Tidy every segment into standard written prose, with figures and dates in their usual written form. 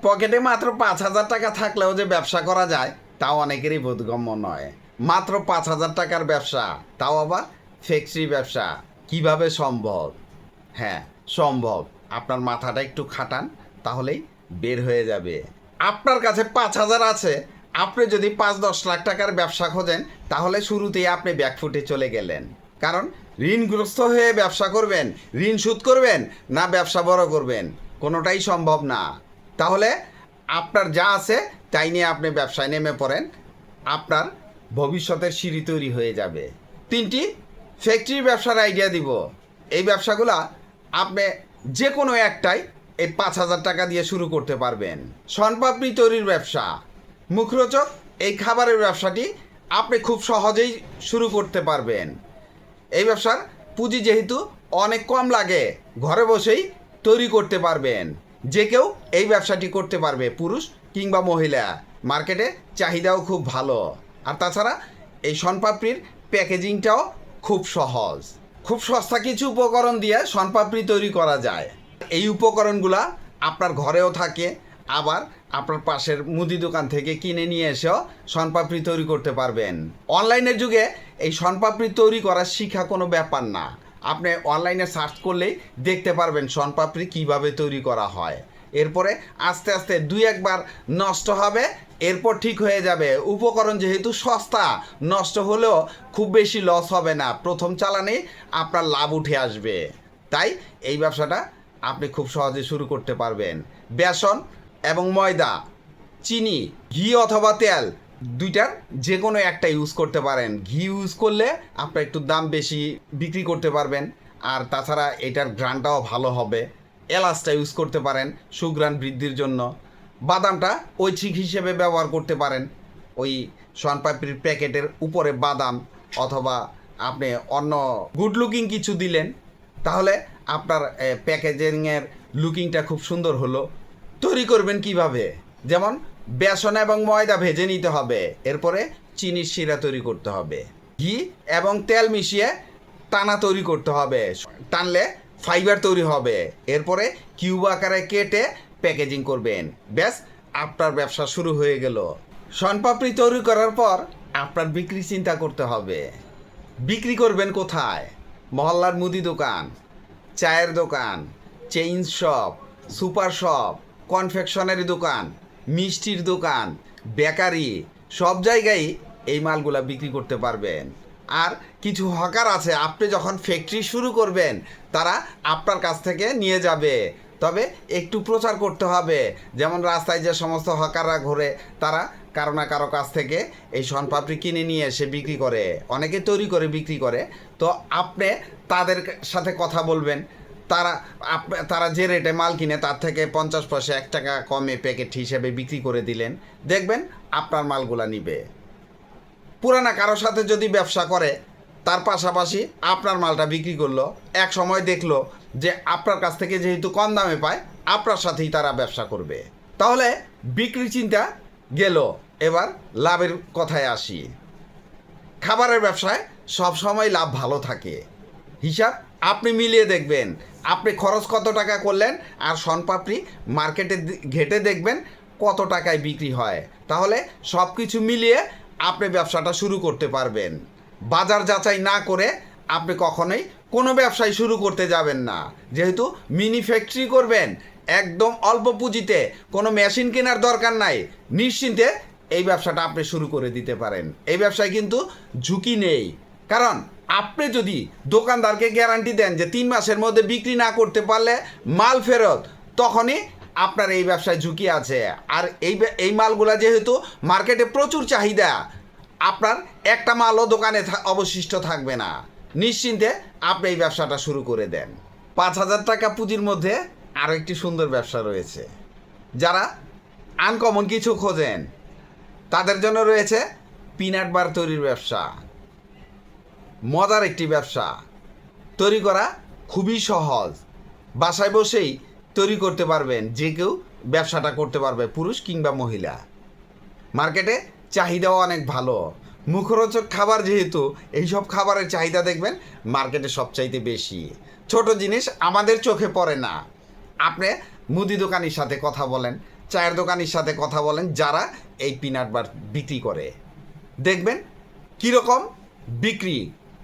পকেটে মাত্র 5,000 টাকা থাকলেও যে ব্যবসা করা যায় তাও অনেকেরই বোধগম্য নয়। মাত্র 5,000 টাকার ব্যবসা, তাও আবার ফ্যাক্টরি ব্যবসা, কিভাবে সম্ভব? হ্যাঁ, সম্ভব। আপনার মাথাটা একটু খাটান, তাহলেই বের হয়ে যাবে। আপনার কাছে 5,000 আছে, আপনি যদি 5-10 লাখ টাকার ব্যবসা খোঁজেন, তাহলে শুরুতেই আপনি ব্যাকফুটে চলে গেলেন। কারণ ঋণগ্রস্ত হয়ে ব্যবসা করবেন, ঋণ শোধ করবেন, না ব্যবসা বড় করবেন, কোনোটাই সম্ভব না। তাহলে আপনার যা আছে তাই নিয়ে আপনি ব্যবসায় নেমে পড়েন, আপনার ভবিষ্যতের সিঁড়ি তৈরি হয়ে যাবে। 3টি ফ্যাক্টরি ব্যবসার আইডিয়া দিব। এই ব্যবসাগুলা আপনি যে কোনো একটাই এই 5,000 টাকা দিয়ে শুরু করতে পারবেন। শনপাপড়ি তৈরির ব্যবসা, মুখরোচক এই খাবারের ব্যবসাটি আপনি খুব সহজেই শুরু করতে পারবেন। এই ব্যবসার পুঁজি যেহেতু অনেক কম লাগে, ঘরে বসেই তৈরি করতে পারবেন। যে কেউ এই ব্যবসাটি করতে পারবে, পুরুষ কিংবা মহিলা। মার্কেটে চাহিদাও খুব ভালো। আর তাছাড়া এই শনপাপড়ির প্যাকেজিংটাও খুব সহজ। খুব সস্তা কিছু উপকরণ দিয়ে শনপাপড়ি তৈরি করা যায়। এই উপকরণগুলা আপনার ঘরেও থাকে, আবার আপনার পাশের মুদি দোকান থেকে কিনে নিয়ে এসেও শনপাপড়ি তৈরি করতে পারবেন। অনলাইনের যুগে এই শনপাপড়ি তৈরি করা শিখা কোনো ব্যাপার না। আপনি অনলাইনে সার্চ করলেই দেখতে পারবেন শনপাপড়ি কীভাবে তৈরি করা হয়। এরপরে আস্তে আস্তে 2-1 বার নষ্ট হবে, এরপর ঠিক হয়ে যাবে। উপকরণ যেহেতু সস্তা, নষ্ট হলেও খুব বেশি লস হবে না, প্রথম চালানেই আপনার লাভ উঠে আসবে। তাই এই ব্যবসাটা আপনি খুব সহজে শুরু করতে পারবেন। বেসন এবং ময়দা, চিনি, ঘি অথবা তেল, দুইটার যে কোনো একটা ইউজ করতে পারেন। ঘি ইউজ করলে আপনার একটু দাম বেশি বিক্রি করতে পারবেন, আর তাছাড়া এটার ঘ্রাণটাও ভালো হবে। এলাচটা ইউজ করতে পারেন সুঘ্রাণ বৃদ্ধির জন্য। বাদামটা ঐচ্ছিক হিসেবে ব্যবহার করতে পারেন। ওই শনপাপড়ির প্যাকেটের উপরে বাদাম অথবা আপনি অন্য গুড লুকিং কিছু দিলেন, তাহলে আপনার প্যাকেজিংয়ের লুকিংটা খুব সুন্দর হলো। তৈরি করবেন কিভাবে? যেমন বেসন এবং ময়দা ভেজে নিতে হবে, এরপরে চিনির শিরা তৈরি করতে হবে, ঘি এবং তেল মিশিয়ে টানা তৈরি করতে হবে, টানলে ফাইবার তৈরি হবে। এরপরে কিউব আকারে কেটে প্যাকেজিং করবেন, ব্যাস আপনার ব্যবসা শুরু হয়ে গেল। শনপাপড়ি তৈরি করার পর আপনার বিক্রি চিন্তা করতে হবে। বিক্রি করবেন কোথায়? মহল্লার মুদি দোকান, চায়ের দোকান, chain shop, super shop, confectionery দোকান, মিষ্টির দোকান, বেকারি, সব জায়গায় এই মালগুলা বিক্রি করতে পারবেন। আর কিছু হকার আছে, আপনি যখন ফ্যাক্টরি শুরু করবেন তারা আপনার কাছ থেকে নিয়ে যাবে, তবে একটু প্রচার করতে হবে। যেমন রাস্তায় যে সমস্ত হকাররা ঘোরে, তারা কারো না কারো কাছ থেকে এই শনপাপড়ি কিনে নিয়ে এসে বিক্রি করে, অনেকে তৈরি করে বিক্রি করে। তো আপনি তাদের সাথে কথা বলবেন, তারা যে রেটে মাল কিনে তার থেকে 50 পয়সা 1 টাকা কমে প্যাকেট হিসেবে বিক্রি করে দিলেন, দেখবেন আপনার মালগুলা নিবে। পুরানা কারোর সাথে যদি ব্যবসা করে, তার পাশাপাশি আপনার মালটা বিক্রি করলো, এক সময় দেখলো যে আপনার কাছ থেকে যেহেতু কম দামে পায়, আপনার সাথেই তারা ব্যবসা করবে। তাহলে বিক্রি চিন্তা গেল, এবার লাভের কথায় আসি। খাবারের ব্যবসায় সব সময় লাভ ভালো থাকে। হিসাব আপনি মিলিয়ে দেখবেন, আপনি খরচ কত টাকা করলেন আর শনপাপড়ি মার্কেটে ঘেটে দেখবেন কত টাকায় বিক্রি হয়। তাহলে সব কিছু মিলিয়ে আপনি ব্যবসাটা শুরু করতে পারবেন। বাজার যাচাই না করে আপনি কখনোই কোনো ব্যবসায় শুরু করতে যাবেন না। যেহেতু মিনি ফ্যাক্টরি করবেন, একদম অল্প পুঁজিতে, কোনো মেশিন কেনার দরকার নাই, নিশ্চিন্তে এই ব্যবসাটা আপনি শুরু করে দিতে পারেন। এই ব্যবসায় কিন্তু ঝুঁকি নেই, কারণ আপনি যদি দোকানদারকে গ্যারান্টি দেন যে 3 মাসের মধ্যে বিক্রি না করতে পারলে মাল ফেরত, তখনই আপনার এই ব্যবসায় ঝুঁকি আছে। আর এই মালগুলা যেহেতু মার্কেটে প্রচুর চাহিদা, আপনার একটা মালও দোকানে অবশিষ্ট থাকবে না। নিশ্চিন্তে আপনি এই ব্যবসাটা শুরু করে দেন। 5,000 টাকা পুঁজির মধ্যে আরও একটি সুন্দর ব্যবসা রয়েছে। যারা আনকমন কিছু খোঁজেন তাদের জন্য রয়েছে পিনাট বার তৈরির ব্যবসা। মজার একটি ব্যবসা, তৈরি করা খুবই সহজ, বাসায় বসেই তৈরি করতে পারবেন, যে কেউ ব্যবসাটা করতে পারবে, পুরুষ কিংবা মহিলা। মার্কেটে চাহিদাও অনেক ভালো, মুখরোচক খাবার যেহেতু, এইসব খাবারের চাহিদা দেখবেন মার্কেটে সবচাইতে বেশি। ছোট জিনিস আমাদের চোখে পড়ে না। আপনি মুদি দোকানির সাথে কথা বলেন, চায়ের দোকানির সাথে কথা বলেন যারা এই পিনাট বার বিক্রি করে, দেখবেন কীরকম বিক্রি,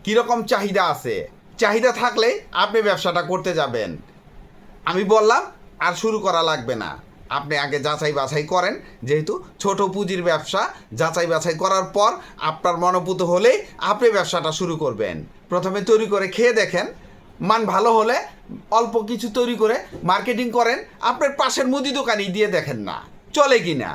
কীরকম চাহিদা আছে। চাহিদা থাকলে আপনি ব্যবসাটা করতে যাবেন। আমি বললাম আর শুরু করা লাগবে না, আপনি আগে যাচাই বাছাই করেন। যেহেতু ছোট পুঁজির ব্যবসা, যাচাই বাছাই করার পর আপনার মনোপুত হলেই আপনি ব্যবসাটা শুরু করবেন। প্রথমে তৈরি করে খেয়ে দেখেন, মান ভালো হলে অল্প কিছু তৈরি করে মার্কেটিং করেন। আপনার পাশের মুদি দোকানই দিয়ে দেখেন না চলে কি না।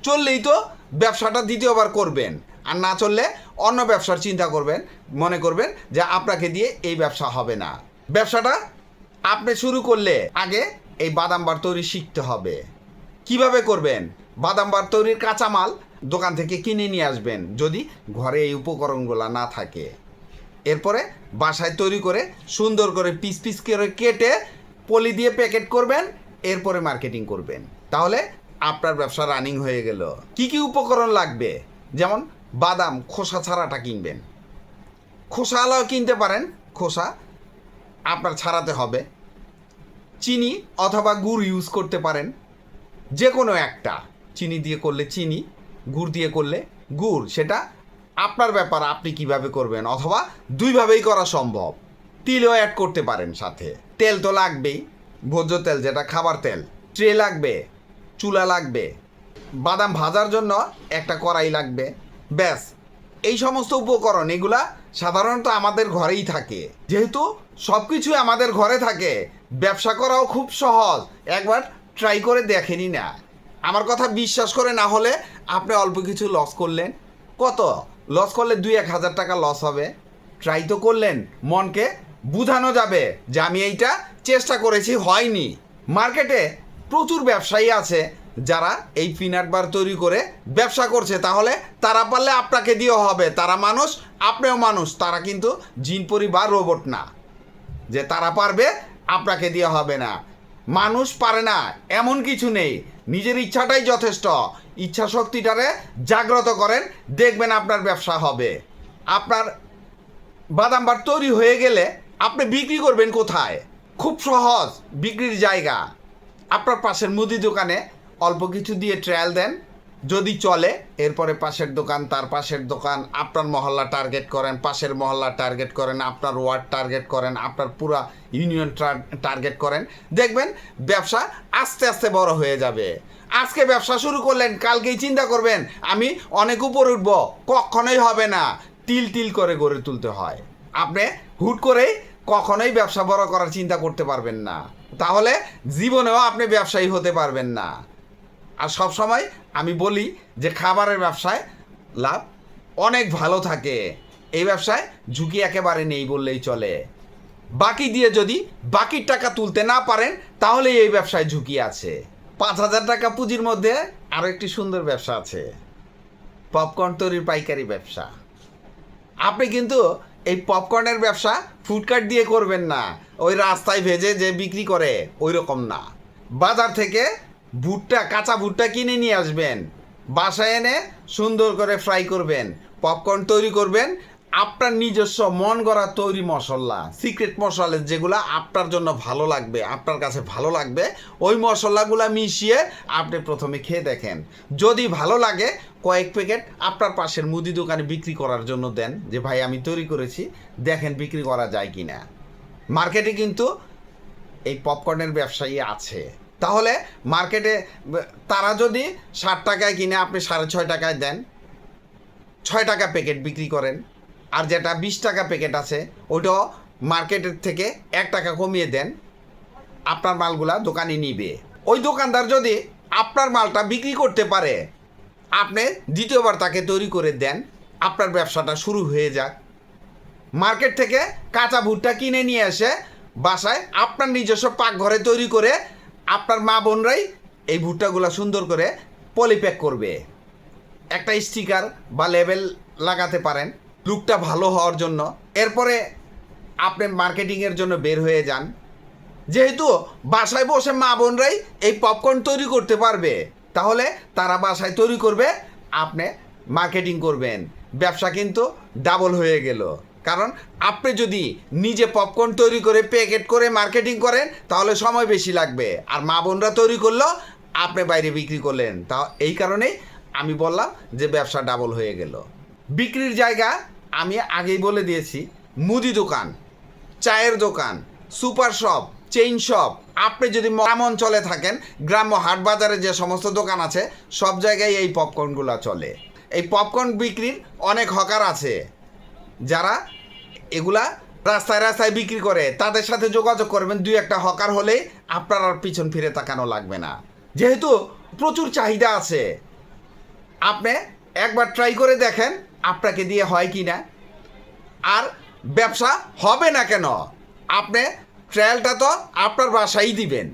চললেই তো ব্যবসাটা দ্বিতীয়বার করবেন, আর না চললে অন্য ব্যবসার চিন্তা করবেন, মনে করবেন যে আপনাকে দিয়ে এই ব্যবসা হবে না। ব্যবসাটা আপনি শুরু করলে আগে এই বাদাম বার তৈরি শিখতে হবে। কিভাবে করবেন? বাদাম বার তৈরির কাঁচামাল দোকান থেকে কিনে নিয়ে আসবেন যদি ঘরে এই উপকরণগুলো না থাকে। এরপরে বাসায় তৈরি করে সুন্দর করে পিস পিস করে কেটে পলি দিয়ে প্যাকেট করবেন, এরপরে মার্কেটিং করবেন। তাহলে আপনার ব্যবসা রানিং হয়ে গেল। কি কি উপকরণ লাগবে? যেমন বাদাম খোসা ছাড়াটা কিনবেন, খোসা আলাও কিনতে পারেন, খোসা আপনার ছাড়াতে হবে। চিনি অথবা গুড় ইউজ করতে পারেন, যে কোনো একটা। চিনি দিয়ে করলে চিনি, গুড় দিয়ে করলে গুড়, সেটা আপনার ব্যাপার, আপনি কিভাবে করবেন, অথবা দুইভাবেই করা সম্ভব। তিলও অ্যাড করতে পারেন সাথে। তেল তো লাগবেই, ভোজ্য তেল যেটা খাবার তেল। ট্রে লাগবে, চুলা লাগবে, বাদাম ভাজার জন্য একটা কড়াই লাগবে। ব্যাস, এই সমস্ত উপকরণ এগুলা সাধারণত আমাদের ঘরেই থাকে। যেহেতু সব কিছুই আমাদের ঘরে থাকে, ব্যবসা করাও খুব সহজ। একবার ট্রাই করে দেখেনি না? আমার কথা বিশ্বাস করে না হলে আপনি অল্প কিছু লস করলেন, কত লস করলে 2-1 হাজার টাকা লস হবে। ট্রাই তো করলেন, মনকে বুঝানো যাবে যে আমি এইটা চেষ্টা করেছি, হয়নি। মার্কেটে প্রচুর ব্যবসায়ী আছে যারা এই পিনাট বার তৈরি করে ব্যবসা করছে। তাহলে তারা পারলে আপনাকে দিয়েও হবে। তারা মানুষ, আপনিও মানুষ। তারা কিন্তু জিন পরি বা রোবট না যে তারা পারবে আপনাকে দিয়ে হবে না। মানুষ পারে না এমন কিছু নেই, নিজের ইচ্ছাটাই যথেষ্ট। ইচ্ছা শক্তিটারে জাগ্রত করেন, দেখবেন আপনার ব্যবসা হবে। আপনার বাদাম বার তৈরি হয়ে গেলে আপনি বিক্রি করবেন কোথায়? খুব সহজ বিক্রির জায়গা। আপনার পাশের মুদি দোকানে অল্প কিছু দিয়ে ট্রায়াল দেন, যদি চলে এরপরে পাশের দোকান, তার পাশের দোকান, আপনার মহল্লা টার্গেট করেন, পাশের মহল্লা টার্গেট করেন, আপনার ওয়ার্ড টার্গেট করেন, আপনার পুরা ইউনিয়ন টার্গেট করেন। দেখবেন ব্যবসা আস্তে আস্তে বড় হয়ে যাবে। আজকে ব্যবসা শুরু করলেন, কালকেই চিন্তা করবেন আমি অনেক উপরে উঠব, কখনোই হবে না। তিল তিল করে গড়ে তুলতে হয়। আপনি হুট করেই কখনোই ব্যবসা বড় করার চিন্তা করতে পারবেন না, তাহলে জীবনেও আপনি ব্যবসায়ী হতে পারবেন না। আর সব সময় আমি বলি যে খাবারের ব্যবসায় লাভ অনেক ভালো থাকে। এই ব্যবসায় ঝুঁকি একেবারে নেই বললেই চলে। বাকি দিয়ে যদি বাকির টাকা তুলতে না পারেন তাহলে এই ব্যবসায় ঝুঁকি আছে। 5,000 টাকা পুঁজির মধ্যে আরও একটি সুন্দর ব্যবসা আছে, পপকর্ন তৈরির পাইকারি ব্যবসা। আপনি কিন্তু এই পপকর্নের ব্যবসা ফুডকার্ট দিয়ে করবেন না, ওই রাস্তায় ভেজে যে বিক্রি করে ওই রকম না। বাজার থেকে ভুট্টা, কাঁচা ভুট্টা কিনে নিয়ে আসবেন, বাসায় এনে সুন্দর করে ফ্রাই করবেন, পপকর্ন তৈরি করবেন। আপনার নিজস্ব মন গড়া তৈরি মশলা, সিক্রেট মশলা যেগুলো আপনার জন্য ভালো লাগবে, আপনার কাছে ভালো লাগবে, ওই মশলাগুলো মিশিয়ে আপনি প্রথমে খেয়ে দেখেন। যদি ভালো লাগে কয়েক প্যাকেট আপনার পাশের মুদি দোকানে বিক্রি করার জন্য দেন, যে ভাই আমি তৈরি করেছি, দেখেন বিক্রি করা যায় কি না। মার্কেটে কিন্তু এই পপকর্নের ব্যবসায়ী আছে। তাহলে মার্কেটে তারা যদি 60 টাকায় কিনে আপনি 6.5 টাকায় দেন, 6 টাকা প্যাকেট বিক্রি করেন। আর যেটা 20 টাকা প্যাকেট আছে ওইটাও মার্কেটের থেকে 1 টাকা কমিয়ে দেন, আপনার মালগুলা দোকানে নিবে। ওই দোকানদার যদি আপনার মালটা বিক্রি করতে পারে, আপনি দ্বিতীয়বার তাকে তৈরি করে দেন, আপনার ব্যবসাটা শুরু হয়ে যাক। মার্কেট থেকে কাঁচা ভুট্টা কিনে নিয়ে এসে বাসায় আপনার নিজস্ব পাকঘরে তৈরি করে আপনার মা বোনরাই এই ভুট্টাগুলো সুন্দর করে পলিপ্যাক করবে। একটা স্টিকার বা লেবেল লাগাতে পারেন লুকটা ভালো হওয়ার জন্য। এরপরে আপনি মার্কেটিংয়ের জন্য বের হয়ে যান। যেহেতু বাসায় বসে মা বোনরাই এই পপকর্ন তৈরি করতে পারবে, তাহলে তারা বাসায় তৈরি করবে, আপনি মার্কেটিং করবেন। ব্যবসা কিন্তু ডাবল হয়ে গেল। কারণ আপনি যদি নিজে পপকর্ন তৈরি করে প্যাকেট করে মার্কেটিং করেন তাহলে সময় বেশি লাগবে, আর মা বোনরা তৈরি করলেও আপনি বাইরে বিক্রি করলেন, তা এই কারণেই আমি বললাম যে ব্যবসা ডাবল হয়ে গেল। বিক্রির জায়গা আমি আগেই বলে দিয়েছি, মুদি দোকান, চায়ের দোকান, সুপার শপ, চেইন শপ। আপনি যদি গ্রাম অঞ্চলে থাকেন, গ্রাম্য হাট বাজারে যে সমস্ত দোকান আছে সব জায়গায় এই পপকর্নগুলো চলে। এই পপকর্ন বিক্রির অনেক হকার আছে যারা এগুলা রাস্তায় রাস্তায় বিক্রি করে, তাদের সাথে যোগাযোগ করবেন। দুই একটা হকার হলেই আপনার আর পিছন ফিরে তাকানো লাগবে না, যেহেতু প্রচুর চাহিদা আছে। আপনি একবার ট্রাই করে দেখেন আপনাকে দিয়ে হয় কি না, আর ব্যবসা হবে না কেন। আপনি ট্রায়ালটা তো আপনার বাসায় দিবেন।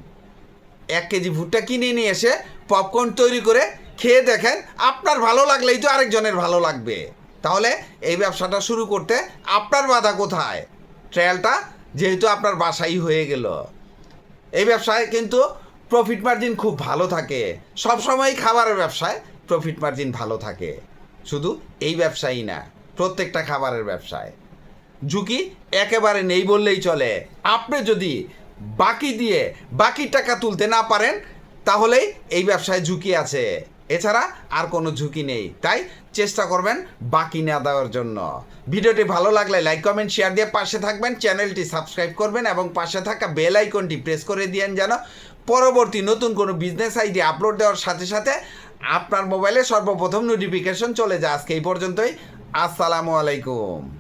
1 কেজি ভুট্টা কিনে নিয়ে এসে পপকর্ন তৈরি করে খেয়ে দেখেন, আপনার ভালো লাগলেই তো আরেকজনের ভালো লাগবে। তাহলে এই ব্যবসাটা শুরু করতে আপনার বাধা কোথায়? ট্রায়ালটা যেহেতু আপনার বাসাই হয়ে গেল। এই ব্যবসায় কিন্তু প্রফিট মার্জিন খুব ভালো থাকে। সবসময় খাবারের ব্যবসায় প্রফিট মার্জিন ভালো থাকে, শুধু এই ব্যবসায়ই না, প্রত্যেকটা খাবারের ব্যবসায় ঝুঁকি একেবারে নেই বললেই চলে। আপনি যদি বাকি দিয়ে বাকি টাকা তুলতে না পারেন তাহলেই এই ব্যবসায় ঝুঁকি আছে, এছাড়া আর কোনো ঝুঁকি নেই। তাই চেষ্টা করবেন বাকি না দেওয়ার জন্য। ভিডিওটি ভালো লাগলে লাইক কমেন্ট শেয়ার দিয়ে পাশে থাকবেন, চ্যানেলটি সাবস্ক্রাইব করবেন এবং পাশে থাকা বেল আইকনটি প্রেস করে দিয়েন যেন পরবর্তী নতুন কোনো বিজনেস আইডিয়া আপলোড দেওয়ার সাথে সাথে আপনার মোবাইলে সর্বপ্রথম নোটিফিকেশন চলে যায়। আজকে এই পর্যন্তই। আসসালামু আলাইকুম।